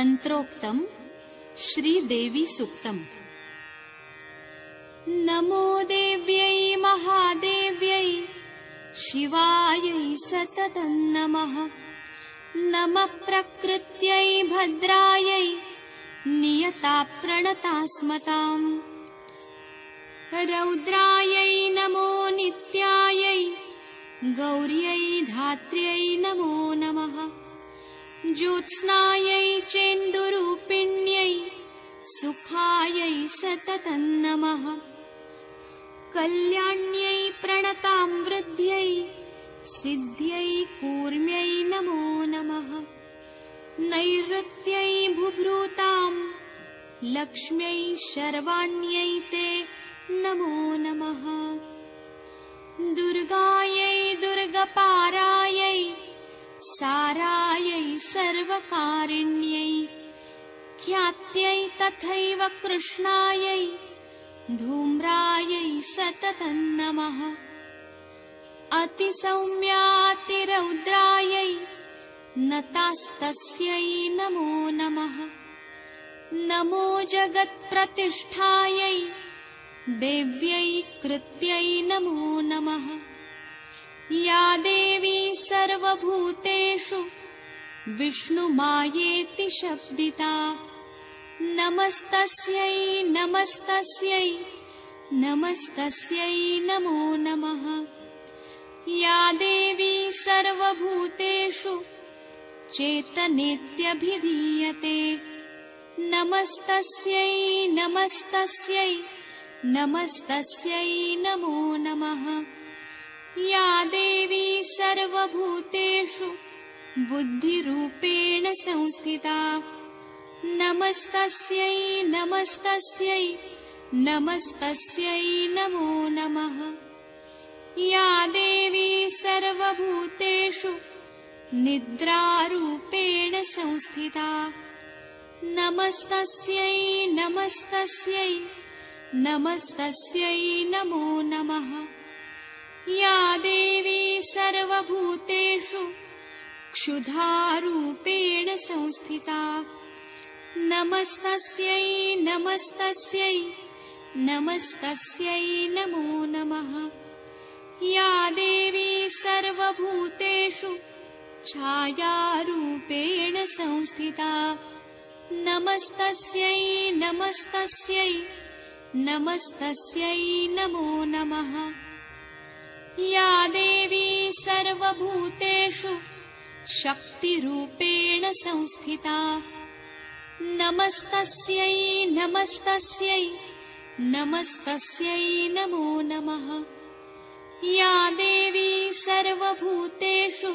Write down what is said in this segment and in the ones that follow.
तंत्रोक्तम श्रीदेवी सूक्तम। नमो देव्यै महादेव्यै शिवायै सततं नमः। नमः प्रकृत्यै भद्रायै नियता प्रणतास्मताम्। रौद्रायै नमो नित्यायै गौर्यै धात्र्यै नमो नमः। ज्योत्स्नायै चेन्दुरूपिण्यै सुखायै सततं नमः। कल्याण्यै प्रणतां वृद्ध्यै सिद्ध्यै कूर्म्यै नमो नमः। नैऋत्यै बुभृतां लक्ष्म्यै शर्वाण्यै ते नमो नमः। दुर्गायै दुर्गपारायै सारायै सर्वकारिण्यै ख्यात्यै तथैव कृष्णायै धूम्रायै सततं नमः। अतिसौम्यातिरौद्रायै नतास्तस्यै नमो नमः। नमो जगत्प्रतिष्ठायै देव्यै कृत्यै नमो नमः। या देवी सर्वभूतेषु विष्णुमायेति शब्दिता नमस्तस्यै नमस्तस्यै नमस्तस्यै नमो नमः। या देवी सर्वभूतेषु चेतनेत्यभिधीयते नमस्तस्यै नमस्तस्यै नमस्तस्यै नमो नमः। या देवी सर्वभूतेषु बुद्धिरूपेण संस्थिता नमस्तस्यै नमस्तस्यै नमस्तस्यै नमो नमः। या देवी सर्वभूतेषु निद्रारूपेण संस्थिता नमस्तस्यै नमस्तस्यै नमस्तस्यै नमो नमः। या देवी सर्वभूतेषु क्षुधारूपेण संस्थिता नमस्तस्यै नमस्तस्यै नमस्तस्यै नमो नमः। या देवी सर्वभूतेषु छायारूपेण संस्थिता नमस्तस्यै नमस्तस्यै नमस्तस्यै नमो नमः। या देवी सर्वभूतेषु शक्तिरूपेण संस्थिता नमस्तस्यै नमस्तस्यै नमस्तस्यै नमो नमः। या देवी सर्वभूतेषु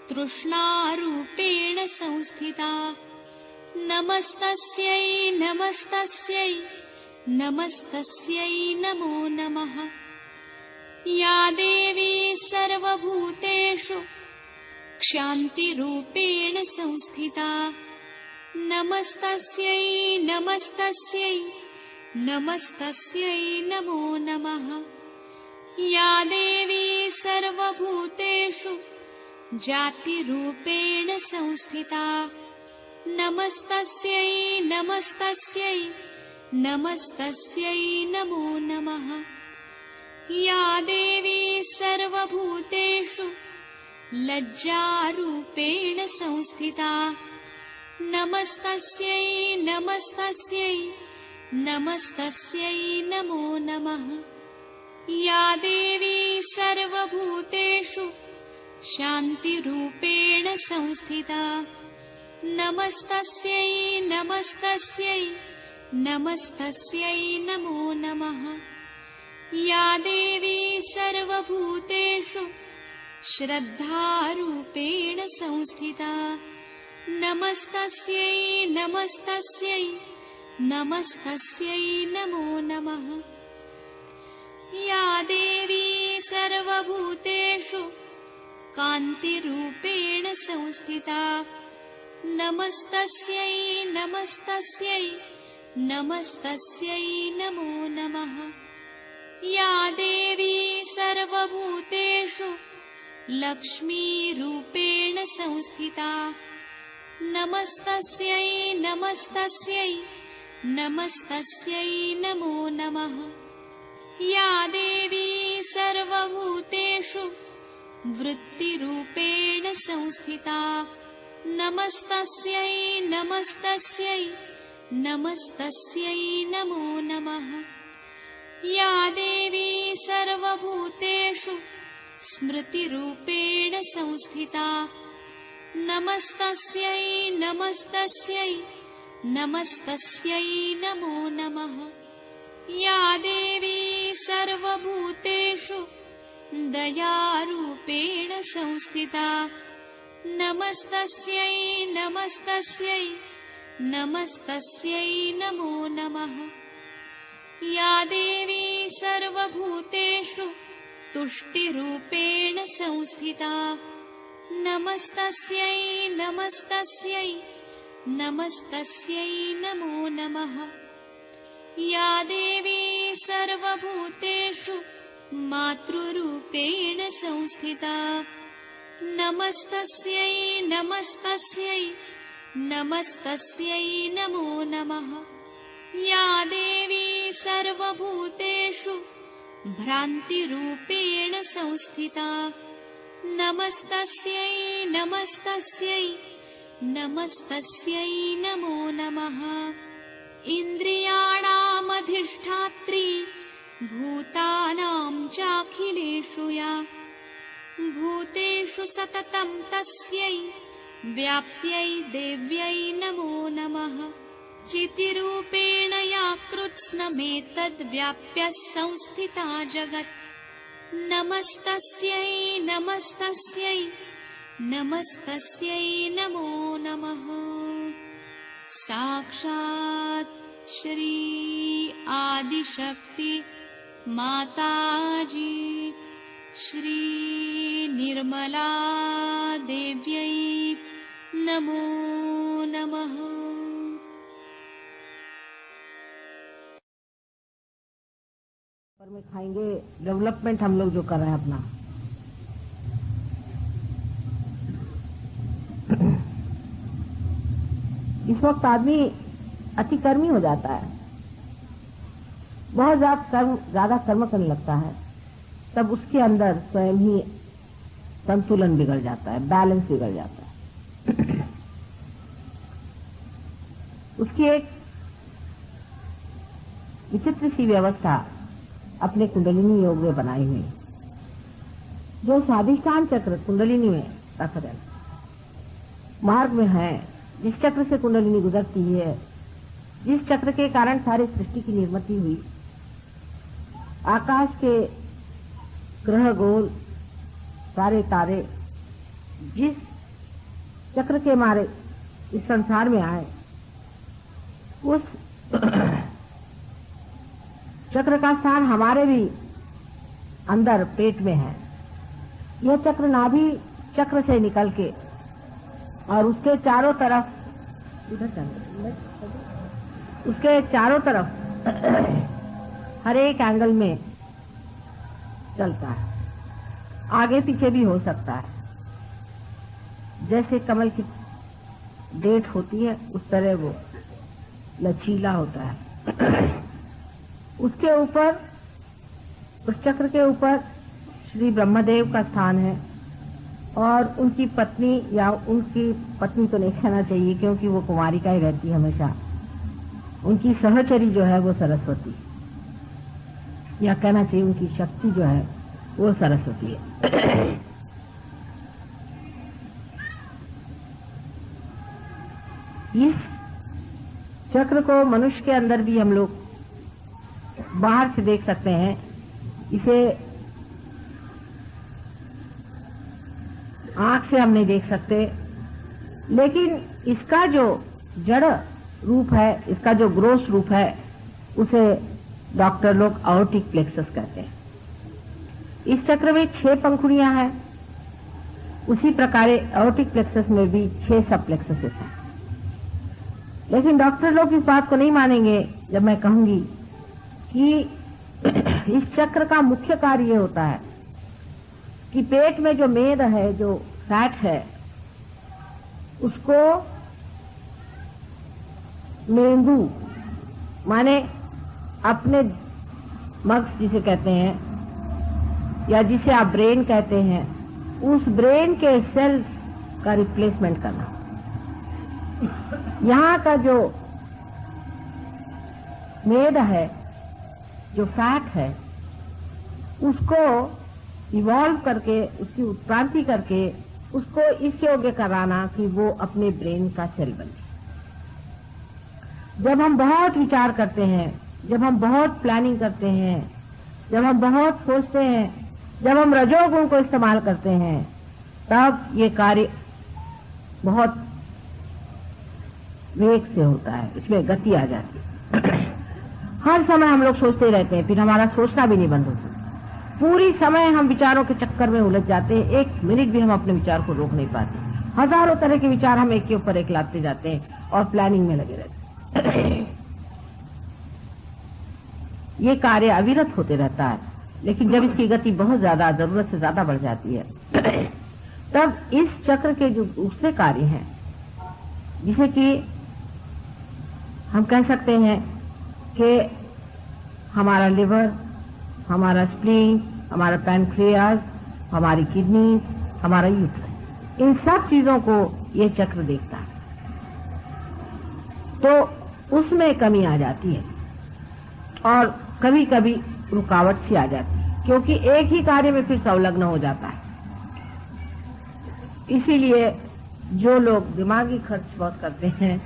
तृष्णारूपेण संस्थिता नमस्तस्यै नमस्तस्यै नमस्तस्यै नमो नमः। या देवी सर्वभूतेषु क्षान्तिरूपेण संस्थिता नमस्तस्यै नमस्तस्यै नमस्तस्यै नमो नमः। या देवी सर्वभूतेषु जातिरूपेण संस्थिता नमस्तस्यै नमस्तस्यै नमस्तस्यै नमो नमः। या देवी सर्वभूतेषु लज्जारूपेण संस्थिता नमस्तस्यै नमस्तस्यै नमस्तस्यै नमो नमः। या देवी सर्वभूतेषु शान्तिरूपेण संस्थिता नमस्तस्यै नमस्तस्यै नमस्तस्यै नमो नमः। या देवी सर्वभूतेषु श्रद्धारूपेण संस्थिता नमस्तस्यै नमस्तस्यै नमस्तस्यै नमो नमः। या देवी सर्वभूतेषु कान्तिरूपेण संस्थिता नमस्तस्यै नमस्तस्यै नमस्तस्यै नमो नमः। या देवी सर्वभूतेषु लक्ष्मीरूपेण संस्थिता नमस्तस्यै नमस्तस्यै नमस्तस्यै नमो नमः। या देवी सर्वभूतेषु वृत्तिरूपेण संस्थिता नमस्तस्यै नमस्तस्यै नमस्तस्यै नमो नमः। या देवी सर्वभूतेषु स्मृतिरूपेण संस्थिता नमस्तस्यै नमस्तस्यै नमस्तस्यै नमो नमः। या देवी सर्वभूतेषु दयारूपेण संस्थिता नमस्तस्यै नमस्तस्यै नमस्तस्यै नमो नमः। या देवी सर्वभूतेषु तुष्टिरूपेण संस्थिता नमस्तस्यै नमस्तस्यै नमस्तस्यै नमो नमः। या देवी सर्वभूतेषु मातृरूपेण संस्थिता नमस्तस्यै नमस्तस्यै नमस्तस्यै नमो नमः। या देवी सर्वभूतेषु भ्रान्तिरूपेण संस्थिता नमस्तस्यै नमस्तस्यै नमस्तस्यै नमो नमः। इन्द्रियाणामधिष्ठात्री भूतानां चाखिलेषु या भूतेषु सततं तस्यै व्याप्त्यै देव्यै नमो नमः। चितिरूपेण या कृत्स्नमेतद्व्याप्य संस्थिता जगत् नमस्तस्यै नमस्तस्यै नमस्तस्यै नमो नमः। साक्षात् श्री आदिशक्ति माताजी श्री निर्मला देव्यै नमो नमः। पर में खाएंगे डेवलपमेंट हम लोग जो कर रहे हैं अपना। इस वक्त आदमी अतिकर्मी हो जाता है, बहुत ज्यादा कर्म करने लगता है, तब उसके अंदर स्वयं ही संतुलन बिगड़ जाता है, बैलेंस बिगड़ जाता है। उसकी एक विचित्र सी व्यवस्था अपने कुंडलिनी योग में बनाई हुई, जो स्वाधिष्ठान चक्र कुंडलिनी में रख रहे मार्ग में है, जिस चक्र से कुंडलिनी गुजरती है, जिस चक्र के कारण सारी सृष्टि की निर्मिति हुई, आकाश के ग्रह गोल सारे तारे जिस चक्र के मारे इस संसार में आए, उस चक्र का स्थान हमारे भी अंदर पेट में है। यह चक्र नाभि चक्र से निकल के और उसके चारों तरफ हर एक एंगल में चलता है, आगे पीछे भी हो सकता है। जैसे कमल की डेट होती है उस तरह वो लचीला होता है। उसके ऊपर, उस चक्र के ऊपर श्री ब्रह्मदेव का स्थान है और उनकी पत्नी, या उनकी पत्नी तो नहीं कहना चाहिए क्योंकि वो कुमारी का ही रहती है हमेशा, उनकी सहचरी जो है वो सरस्वती, या कहना चाहिए उनकी शक्ति जो है वो सरस्वती है। इस चक्र को मनुष्य के अंदर भी हम लोग बाहर से देख सकते हैं। इसे आंख से हम नहीं देख सकते, लेकिन इसका जो जड़ रूप है, इसका जो ग्रोस रूप है, उसे डॉक्टर लोग आयोटिक प्लेक्सस कहते हैं। इस चक्र में 6 पंखुड़ियां हैं, उसी प्रकार आयोटिक प्लेक्सस में भी 6 सब प्लेक्सस हैं। लेकिन डॉक्टर लोग इस बात को नहीं मानेंगे जब मैं कहूंगी कि इस चक्र का मुख्य कार्य ये होता है कि पेट में जो मेद है, जो फैट है, उसको मेंदू माने अपने मगज जिसे कहते हैं या जिसे आप ब्रेन कहते हैं, उस ब्रेन के सेल्स का रिप्लेसमेंट करना। यहाँ का जो मेद है, जो फैट है, उसको इवॉल्व करके, उसकी उत्क्रांति करके उसको इस योग्य कराना कि वो अपने ब्रेन का सेल बने। जब हम बहुत विचार करते हैं, जब हम बहुत प्लानिंग करते हैं, जब हम बहुत सोचते हैं, जब हम रजोगुण को इस्तेमाल करते हैं, तब ये कार्य बहुत वेग से होता है, इसमें गति आ जाती है। हर समय हम लोग सोचते रहते हैं, फिर हमारा सोचना भी नहीं बंद होता। पूरी समय हम विचारों के चक्कर में उलझ जाते हैं, एक मिनट भी हम अपने विचार को रोक नहीं पाते। हजारों तरह के विचार हम एक के ऊपर एक लाते जाते हैं और प्लानिंग में लगे रहते हैं। ये कार्य अविरत होते रहता है, लेकिन जब इसकी गति बहुत ज्यादा, जरूरत से ज्यादा बढ़ जाती है, तब इस चक्र के जो दूसरे कार्य हैं, जिसे कि हम कह सकते हैं कि हमारा लिवर, हमारा स्प्लीन, हमारा पैनक्रियाज, हमारी किडनी, हमारा यूट्रस, इन सब चीजों को ये चक्र देखता है, तो उसमें कमी आ जाती है और कभी कभी रुकावट सी आ जाती है, क्योंकि एक ही कार्य में फिर संलग्न हो जाता है। इसीलिए जो लोग दिमागी खर्च बहुत करते हैं,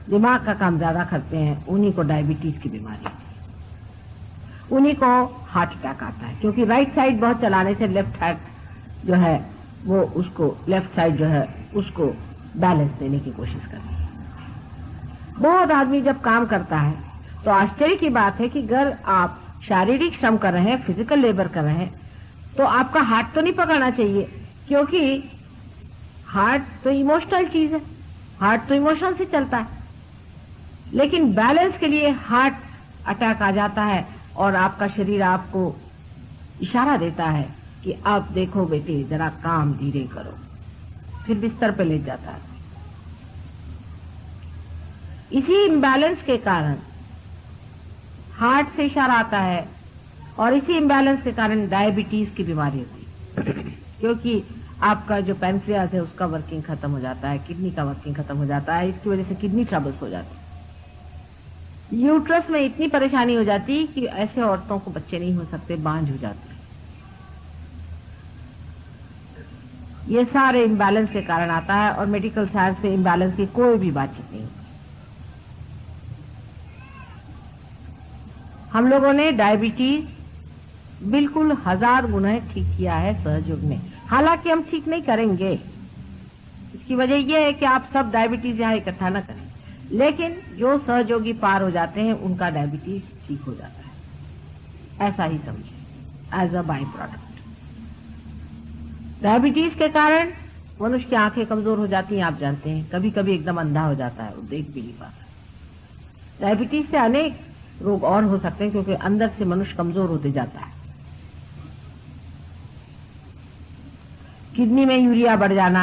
दिमाग का काम ज्यादा करते हैं, उन्हीं को डायबिटीज की बीमारी होती है, उन्हीं को हार्ट अटैक आता है, क्योंकि राइट साइड बहुत चलाने से लेफ्ट हार्ट जो है वो उसको, लेफ्ट साइड जो है उसको बैलेंस देने की कोशिश करती है। बहुत आदमी जब काम करता है तो आश्चर्य की बात है कि अगर आप शारीरिक श्रम कर रहे हैं, फिजिकल लेबर कर रहे हैं, तो आपका हार्ट तो नहीं पकड़ना चाहिए, क्योंकि हार्ट तो इमोशनल चीज है, हार्ट तो इमोशन से चलता है। लेकिन बैलेंस के लिए हार्ट अटैक आ जाता है और आपका शरीर आपको इशारा देता है कि आप देखो बेटे, जरा काम धीरे करो, फिर बिस्तर पे लेट जाता है। इसी इम्बैलेंस के कारण हार्ट से इशारा आता है और इसी इम्बैलेंस के कारण डायबिटीज की बीमारी होती है, क्योंकि आपका जो पैनक्रियाज है उसका वर्किंग खत्म हो जाता है, किडनी का वर्किंग खत्म हो जाता है, इसकी वजह से किडनी ट्रबल्स हो जाती है। यूट्रस में इतनी परेशानी हो जाती है कि ऐसे औरतों को बच्चे नहीं हो सकते, बांझ हो जाते हैं। ये सारे इम्बैलेंस के कारण आता है और मेडिकल साइंस से इम्बैलेंस की कोई भी बातचीत नहीं होती। हम लोगों ने डायबिटीज बिल्कुल 1000 गुना ठीक किया है सहयोग में, हालांकि हम ठीक नहीं करेंगे। इसकी वजह यह है कि आप सब डायबिटीज यहां इकट्ठा न करें, लेकिन जो सहयोगी पार हो जाते हैं उनका डायबिटीज ठीक हो जाता है, ऐसा ही समझे, as a by product. Diabetes के कारण मनुष्य की आंखें कमजोर हो जाती हैं, आप जानते हैं, कभी कभी एकदम अंधा हो जाता है, वो देख भी नहीं पाता। डायबिटीज से अनेक रोग और हो सकते हैं, क्योंकि अंदर से मनुष्य कमजोर होते जाता है। किडनी में यूरिया बढ़ जाना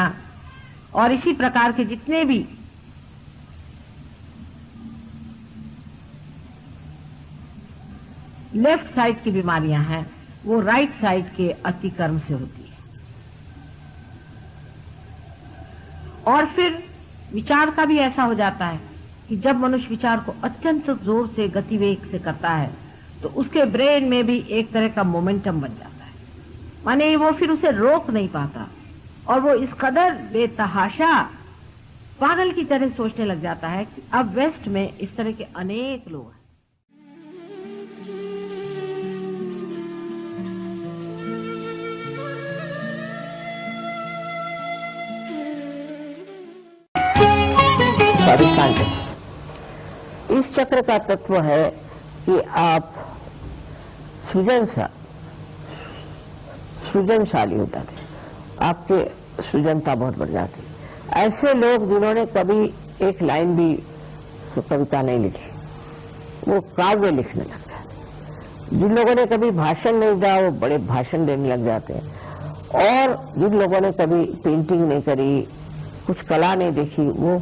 और इसी प्रकार के जितने भी लेफ्ट साइड की बीमारियां हैं, वो राइट साइड के अतिक्रम से होती है। और फिर विचार का भी ऐसा हो जाता है कि जब मनुष्य विचार को अत्यंत जोर से, गतिवेग से करता है, तो उसके ब्रेन में भी एक तरह का मोमेंटम बन जाता है, माने वो फिर उसे रोक नहीं पाता और वो इस कदर बेतहाशा पागल की तरह सोचने लग जाता है कि अब वेस्ट में इस तरह के अनेक लोग हैं। स्वाधिष्ठान चक्र, इस चक्र का तत्व है कि आप सृजनशाली हो जाते हैं, आपके सृजनता बहुत बढ़ जाती है। ऐसे लोग जिन्होंने कभी एक लाइन भी कविता नहीं लिखी, वो काव्य लिखने लग जाते। जिन लोगों ने कभी भाषण नहीं दिया, वो बड़े भाषण देने लग जाते हैं। और जिन लोगों ने कभी पेंटिंग नहीं करी, कुछ कला नहीं देखी, वो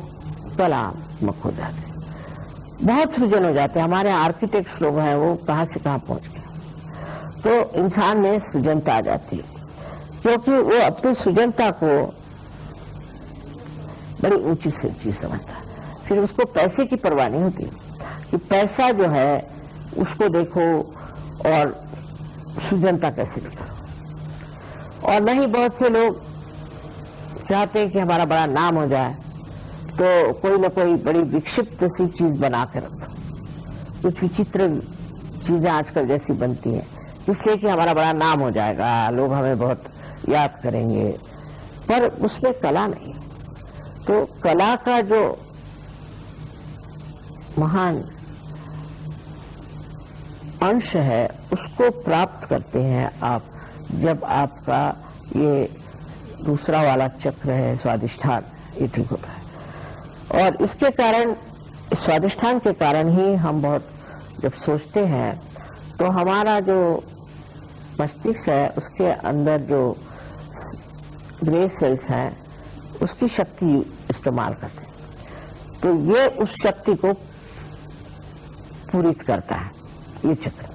कलात्मक हो जाते हैं। बहुत सृजन हो जाते हैं। हमारे आर्किटेक्ट्स लोग हैं, वो कहाँ से कहाँ पहुंच गए। तो इंसान में सृजनता आ जाती है, क्योंकि वो अपनी सृजनता को बड़ी ऊंची चीज समझता है। फिर उसको पैसे की परवाह नहीं होती कि पैसा जो है उसको देखो और सृजनता कैसे भी करो। और नहीं, बहुत से लोग चाहते हैं कि हमारा बड़ा नाम हो जाए, तो कोई ना कोई बड़ी विक्षिप्त सी चीज बना के रखो। कुछ विचित्र चीजें आजकल जैसी बनती हैं, इसलिए कि हमारा बड़ा नाम हो जाएगा, लोग हमें बहुत याद करेंगे, पर उसमें कला नहीं। तो कला का जो महान अंश है उसको प्राप्त करते हैं आप जब आपका ये दूसरा वाला चक्र है स्वादिष्ठान, ये ठीक होता है। और इसके कारण, स्वादिष्ठान के कारण ही हम बहुत जब सोचते हैं तो हमारा जो मस्तिष्क है उसके अंदर जो ग्रे सेल्स हैं उसकी शक्ति इस्तेमाल करते हैं। तो ये उस शक्ति को पूरित करता है ये चक्र।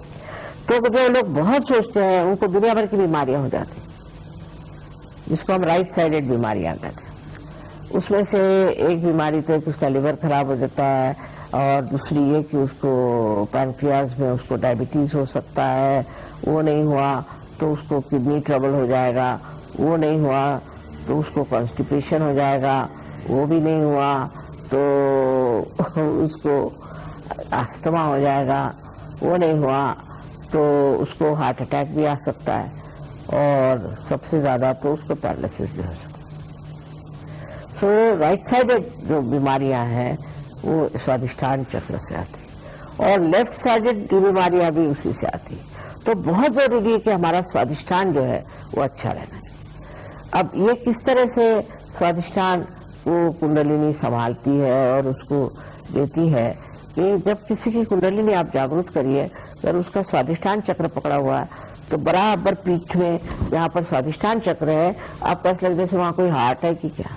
तो जो लोग बहुत सोचते हैं उनको दुनिया भर की बीमारियां हो जाती, जिसको हम राइट साइडेड बीमारियां कहते हैं। उसमें से एक बीमारी तो उसका लिवर खराब हो जाता है, और दूसरी ये कि उसको पैनक्रियाज में उसको डायबिटीज हो सकता है, वो नहीं हुआ तो उसको किडनी ट्रबल हो जाएगा, वो नहीं हुआ तो उसको कॉन्स्टिपेशन हो जाएगा, वो भी नहीं हुआ तो उसको अस्थमा हो जाएगा, वो नहीं हुआ तो उसको हार्ट अटैक भी आ सकता है, और सबसे ज्यादा तो उसको पैरालिसिस भी हो सकता है। सो राइट साइडेड जो बीमारियां हैं वो स्वादिष्ठान चक्र से आती है, और लेफ्ट साइडेड बीमारियां भी उसी से आती है। तो बहुत जरूरी है कि हमारा स्वादिष्ठान जो है वो अच्छा रहना चाहिए। अब ये किस तरह से स्वादिष्ठान वो कुंडलिनी संभालती है और उसको देती है कि जब किसी की कुंडलिनी आप जागृत करिए, अगर उसका स्वादिष्ठान चक्र पकड़ा हुआ है तो बराबर पीठ में जहाँ पर स्वादिष्ठान चक्र है आपको ऐसा लगता है वहां कोई हार्ट है कि क्या,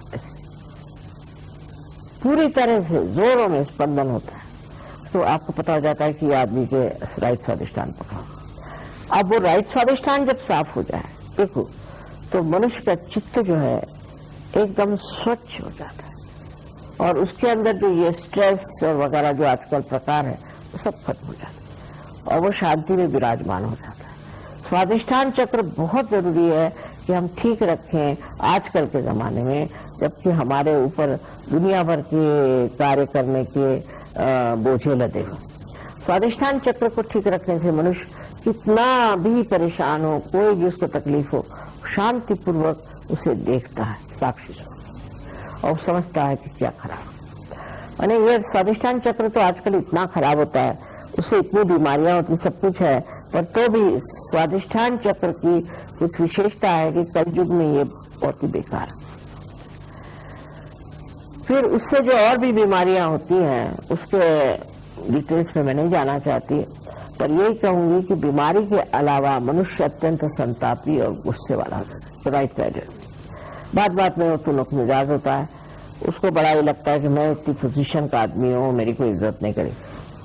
पूरी तरह से जोरों में स्पंदन होता है। तो आपको पता हो जाता है कि आदमी के राइट स्वादिष्ठान पकड़ा हुआ। अब वो राइट स्वादिष्ठान जब साफ हो जाए देखो, तो मनुष्य का चित्त जो है एकदम स्वच्छ हो जाता है, और उसके अंदर जो ये स्ट्रेस और वगैरह जो आजकल प्रकार है वो सब खत्म हो जाता है, और वो शांति में विराजमान हो जाता है। स्वादिष्ठान चक्र बहुत जरूरी है कि हम ठीक रखें आजकल के जमाने में, जबकि हमारे ऊपर दुनिया भर के कार्य करने के बोझे लदे हो। स्वादिष्ठान चक्र को ठीक रखने से मनुष्य कितना भी परेशान हो, कोई भी उसको तकलीफ हो, शांति पूर्वक उसे देखता है साक्षी स्वरूप, और समझता है कि क्या खराब। अरे ये स्वादिष्ठान चक्र तो आजकल इतना खराब होता है, उससे इतनी बीमारियां होती, सब कुछ है, पर तो भी स्वादिष्ठान चक्र की कुछ विशेषता है कि कलयुग में ये बहुत ही बेकार है। फिर उससे जो और भी बीमारियां होती हैं उसके डिटेल्स में मैं नहीं जाना चाहती, पर यही कहूंगी कि बीमारी के अलावा मनुष्य अत्यंत संतापी और गुस्से वाला होता है, तो राइट साइडेड। बात बात में वो तुनक मिजाज होता है, उसको बड़ा ही लगता है कि मैं इतनी पोजीशन का आदमी हूँ, मेरी कोई इज्जत नहीं करी।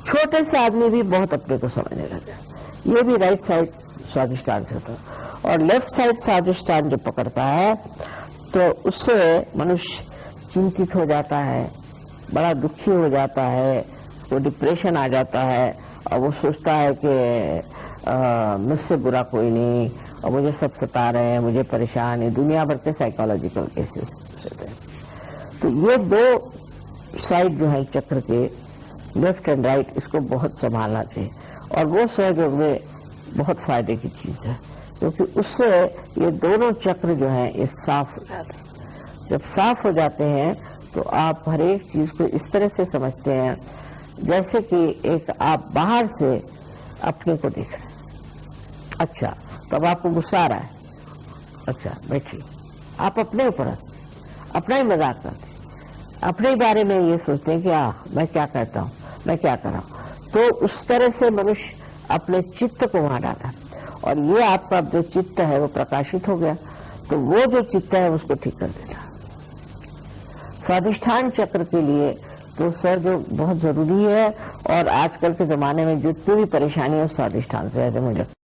छोटे से आदमी भी बहुत अपने को समझने लगता है। ये भी राइट साइड स्वादिष्ठान से होता है, और लेफ्ट साइड स्वादिष्ठान जो पकड़ता है तो उससे मनुष्य चिंतित हो जाता है, बड़ा दुखी हो जाता है, उसको डिप्रेशन आ जाता है, और वो सोचता है कि मुझसे बुरा कोई नहीं, और मुझे सब सता रहे हैं, मुझे परेशान है। दुनिया भर के साइकोलॉजिकल केसेस होते हैं। तो ये दो साइड जो है चक्र के, लेफ्ट एंड राइट, इसको बहुत संभालना चाहिए, और वो सहयोग में बहुत फायदे की चीज है, क्योंकि उससे ये दोनों चक्र जो है ये साफ हो जाते हैं। जब साफ हो जाते हैं तो आप हर एक चीज को इस तरह से समझते हैं जैसे कि एक आप बाहर से अपने को देख रहे हैं। अच्छा, तब आपको गुस्सा आ रहा है, अच्छा बैठिए, आप अपने ऊपर हंसते, अपना ही मजाक करते, अपने बारे में ये सोचते हैं कि मैं क्या कहता हूँ, मैं क्या कर रहा हूँ। तो उस तरह से मनुष्य अपने चित्त को वहां डाला, और ये आपका जो चित्त है वो प्रकाशित हो गया, तो वो जो चित्त है उसको ठीक कर देता। स्वादिष्ठान चक्र के लिए तो स्वर जो बहुत जरूरी है और आजकल के जमाने में जितनी भी परेशानी है स्वादिष्ठान से है मुझे